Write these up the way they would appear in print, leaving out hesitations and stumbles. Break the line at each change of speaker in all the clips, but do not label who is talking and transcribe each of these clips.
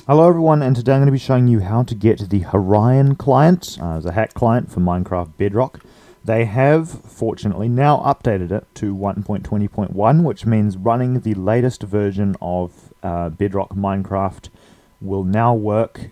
Hello everyone, and today I'm going to be showing you how to get the Horion client, as a hack client for Minecraft Bedrock. They have, fortunately, now updated it to 1.20.1, which means running the latest version of Bedrock Minecraft will now work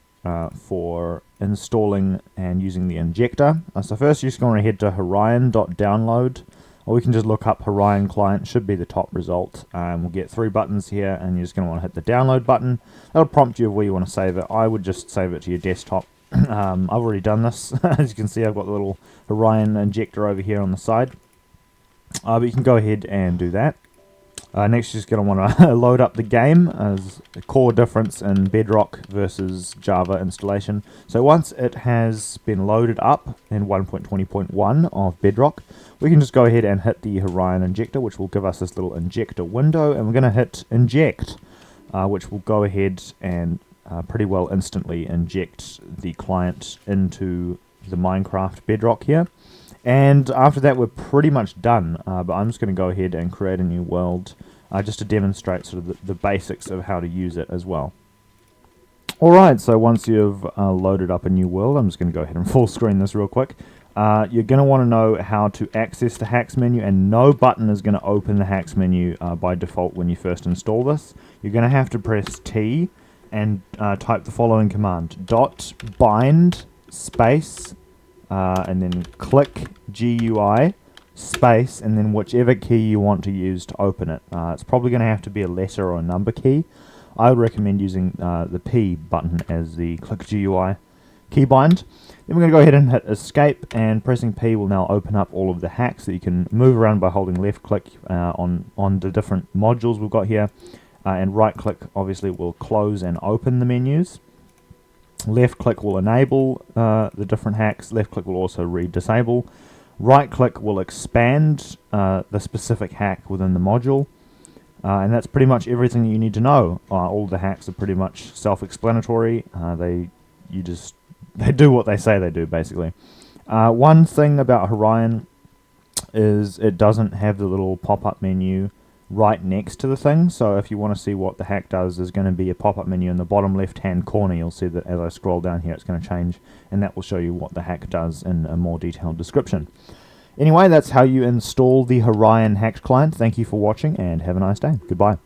for installing and using the injector. So first you're just going to head to horion.download, or we can just look up Horion client, should be the top result. We'll get 3 buttons here, and you're just going to want to hit the download button. That'll prompt you of where you want to save it. I would just save it to your desktop. I've already done this. As you can see, I've got the little Horion injector over here on the side. But you can go ahead and do that. Next, you're just going to want to load up the game, as a core difference in Bedrock versus Java installation. So once it has been loaded up in 1.20.1 of Bedrock, we can just go ahead and hit the Horion injector, which will give us this little injector window, and we're going to hit inject, which will go ahead and pretty well instantly inject the client into the Minecraft Bedrock here. And after that, we're pretty much done, but I'm just going to go ahead and create a new world just to demonstrate sort of the basics of how to use it as well. Alright, so once you've loaded up a new world, I'm just going to go ahead and full screen this real quick. You're going to want to know how to access the hacks menu, and no button is going to open the hacks menu by default when you first install this. You're going to have to press T and type the following command: .bind space and then click GUI space, and then whichever key you want to use to open it. It's probably going to have to be a letter or a number key. I would recommend using the P button as the click GUI keybind. Then we're going to go ahead and hit escape, and pressing P will now open up all of the hacks that you can move around by holding left click on the different modules we've got here, and right click obviously will close and open the menus. Left click will enable the different hacks, left click will also disable. Right click will expand the specific hack within the module, and that's pretty much everything that you need to know. All the hacks are pretty much self-explanatory. They do what they say they do, basically. One thing about Horion is it doesn't have the little pop-up menu right next to the thing, so if you want to see what the hack does, there's going to be a pop-up menu in the bottom left-hand corner. You'll see that as I scroll down here, it's going to change, and that will show you what the hack does in a more detailed description. Anyway, that's how you install the Horion Hacked client. Thank you for watching, and have a nice day. Goodbye.